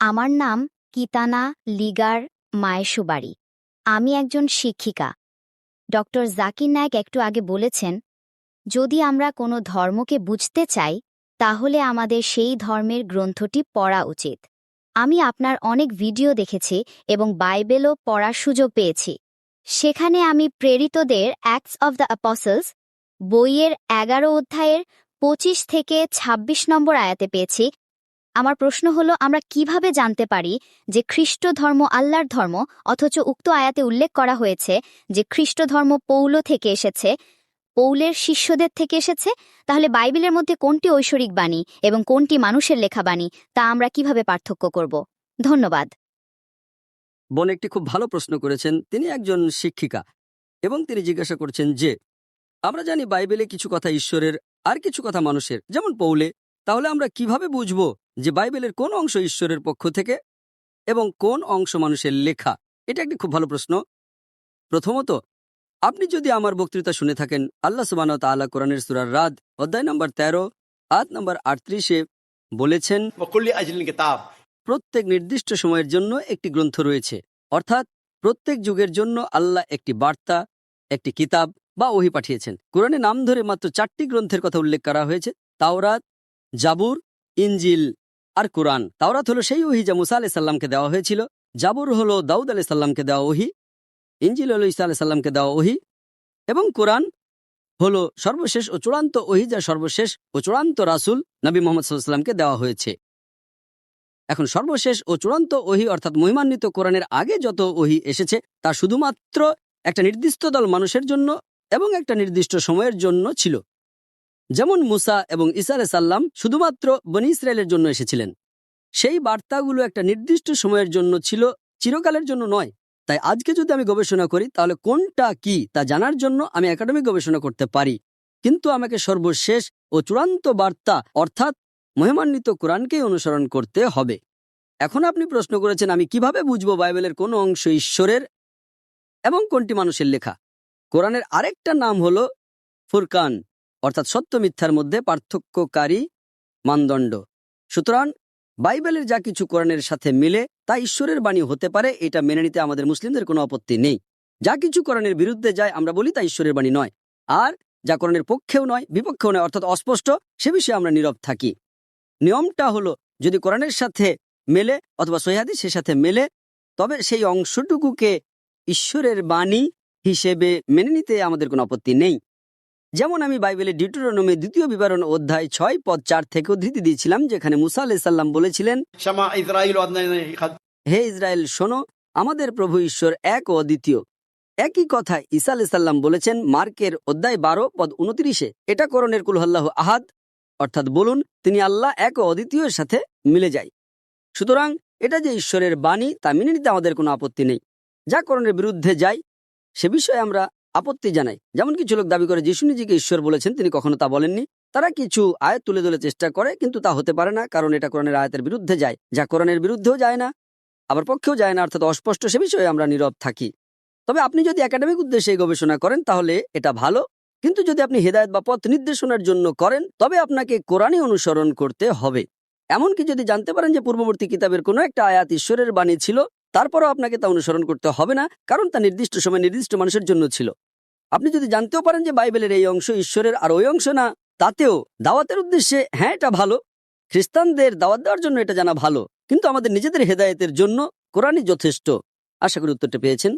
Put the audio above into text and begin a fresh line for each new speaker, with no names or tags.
আমার নাম কিতানা লিগার মায়েশুবাড়ি। আমি একজন শিক্ষিকা। ডক্টর জাকির নায়েক একটু আগে বলেছেন, যদি আমরা কোনো ধর্মকে বুঝতে চাই তাহলে আমাদের সেই ধর্মের গ্রন্থটি পড়া উচিত। আমি আপনার অনেক ভিডিও দেখেছি এবং বাইবেলও পড়ার সুযোগ পেয়েছি। সেখানে আমি প্রেরিতদের অ্যাক্টস অব দ্য অ্যাপসলস বইয়ের 11 অধ্যায়ের 25 থেকে 26 নম্বর আয়াতে পেয়েছি। আমার প্রশ্ন হলো, আমরা কিভাবে জানতে পারি যে খ্রিস্ট ধর্ম আল্লাহর ধর্ম, অথচ উক্ত আয়াতে উল্লেখ করা হয়েছে যে খ্রিস্ট ধর্ম পৌল থেকে এসেছে, পৌলের শিষ্যদের থেকে এসেছে? তাহলে বাইবেলের মধ্যে কোনটি ঐশ্বরিক বাণী এবং কোনটি মানুষের লেখা বাণী তা আমরা কিভাবে পার্থক্য করব? ধন্যবাদ।
বোন একটি খুব ভালো প্রশ্ন করেছেন। তিনি একজন শিক্ষিকা এবং তিনি জিজ্ঞাসা করছেন যে আমরা জানি বাইবেলে কিছু কথা ঈশ্বরের আর কিছু কথা মানুষের, যেমন পৌলে। তাহলে আমরা কিভাবে বুঝব যে বাইবেলের কোন অংশ ঈশ্বরের পক্ষ থেকে এবং কোন অংশ মানুষের লেখা? এটা একটি খুব ভালো প্রশ্ন। প্রথমত, আপনি যদি আমার বক্তৃতা শুনে থাকেন, আল্লাহ সুবহানাহু ওয়া তাআলা কোরআনের সূরা রাদ অধ্যায় নম্বর 13 আয়াত নম্বর 38-এ বলেছেন, প্রত্যেক নির্দিষ্ট সময়ের জন্য একটি গ্রন্থ রয়েছে। অর্থাৎ প্রত্যেক যুগের জন্য আল্লাহ একটি বার্তা, একটি কিতাব বা ওহী পাঠিয়েছেন। কোরআনে নাম ধরে মাত্র 4টি গ্রন্থের কথা উল্লেখ করা হয়েছে: তাওরাত, জাবুর, ইনজিল আর কোরআন। তাওরাত হলো সেই ওহী যা মুসা আলাইহিস সালামকে দেওয়া হয়েছিল, জাবুর হলো দাউদ আলাইহিস সালামকে দেওয়া ওহী, ইনজিল হলো ঈসা আলাইহিস সালামকে দেওয়া ওহী, এবং কোরআন হলো সর্বশেষ ও চূড়ান্ত ওহী যা সর্বশেষ ও চূড়ান্ত রাসূল নবী মুহাম্মদ সাল্লাল্লাহু আলাইহি ওয়াসাল্লামকে দেওয়া হয়েছে। এখন সর্বশেষ ও চূড়ান্ত ওহী অর্থাৎ মহিমান্বিত কোরআনের আগে যত ওহী এসেছে তা শুধুমাত্র একটা নির্দিষ্ট দল মানুষের জন্য এবং একটা নির্দিষ্ট সময়ের জন্য ছিল। যেমন মুসা এবং ঈসা আলাইহিস সালাম শুধুমাত্র বনী ইসরায়েলের জন্য এসেছিলেন। সেই বার্তাগুলো একটা নির্দিষ্ট সময়ের জন্য ছিল, চিরকালের জন্য নয়। তাই আজকে যদি আমি গবেষণা করি তাহলে কোনটা কি তা জানার জন্য আমি একাডেমিক গবেষণা করতে পারি, কিন্তু আমাকে সর্বশেষ ও চূড়ান্ত বার্তা অর্থাৎ মহিমান্বিত কোরআনকেই অনুসরণ করতে হবে। এখন আপনি প্রশ্ন করেছেন, আমি কিভাবে বুঝবো বাইবেলের কোন অংশ ঈশ্বরের এবং কোনটি মানুষের লেখা? কোরআনের আরেকটা নাম হলো ফুরকান, অর্থাৎ সত্য মিথ্যার মধ্যে পার্থক্যকারী মানদণ্ড। সুতরাং বাইবেলের যা কিছু কোরআনের সাথে মিলে তা ঈশ্বরের বাণী হতে পারে, এটা মেনে নিতে আমাদের মুসলিমদের কোনো আপত্তি নেই। যা কিছু কোরআনের বিরুদ্ধে যায় আমরা বলি তা ঈশ্বরের বাণী নয়, আর যা কোরআনের পক্ষেও নয় বিপক্ষেও নয় অর্থাৎ অস্পষ্ট, সে বিষয়ে আমরা নীরব থাকি। নিয়মটা হলো, যদি কোরআনের সাথে মেলে অথবা সহিহ হাদিসের সাথে মেলে তবে সেই অংশটুকুকে ঈশ্বরের বাণী হিসেবে মেনে নিতে আমাদের কোনো আপত্তি নেই। যেমন আমি বাইবেলের ডিউটেরোনমি 2য় বিবরণ অধ্যায় 6 পদ 4 থেকে উদ্ধৃতি দিয়েছিলাম, যেখানে মুসা আলাইহিস সালাম বলেছিলেন, হে ইসরায়েল শোনো, আমাদের প্রভু ঈশ্বর এক ও অদ্বিতীয়। একই কথা ঈসা আলাইহিস সালাম বলেছেন মার্কের অধ্যায় 12 পদ 29-এ। এটা কোরআনের কুল হুয়াল্লাহু আহাদ অর্থাৎ বলুন তিনি আল্লাহ এক ও অদ্বিতীয়ের সাথে মিলে যায়। সুতরাং এটা যে ঈশ্বরের বাণী তা মেনে নিতে আমাদের কোনো আপত্তি নেই। যা কোরআনের বিরুদ্ধে যায় সে বিষয়ে আমরা আপত্তি জানাই। যেমন কিছু লোক দাবি করে যিশু নিজেকে ঈশ্বর বলেছেন, তিনি কখনো তা বলেননি। তারা কিছু আয়াত তুলে ধরে চেষ্টা করে, কিন্তু তা হতে পারে না, কারণ এটা কোরআনের আয়াতের বিরুদ্ধে যায়। যা কোরআনের বিরুদ্ধেও যায় না আবার পক্ষেও যায় না অর্থাৎ অস্পষ্ট, সে বিষয়ে আমরা নীরব থাকি। তবে আপনি যদি একাডেমিক উদ্দেশ্যে গবেষণা করেন তাহলে এটা ভালো, কিন্তু যদি আপনি হেদায়েত বা পথ নির্দেশনার জন্য করেন তবে আপনাকে কোরআনই অনুসরণ করতে হবে। এমনকি যদি জানতে পারেন যে পূর্ববর্তী কিতাবের কোনো একটা আয়াত ঈশ্বরের বাণী ছিল, তারপরও আপনাকে তা অনুসরণ করতে হবে না, কারণ তা নির্দিষ্ট সময় নির্দিষ্ট মানুষের জন্য ছিল। আপনি যদি জানতেও পারেন যে বাইবেলের এই অংশ ঈশ্বরের আর ওই অংশ না, তাতেও দাওয়াতের উদ্দেশ্যে হ্যাঁ এটা ভালো, খ্রিস্টানদের দাওয়াত দেওয়ার জন্য এটা জানা ভালো, কিন্তু আমাদের নিজেদের হেদায়েতের জন্য কোরআনই যথেষ্ট। আশা করি উত্তরটা পেয়েছেন।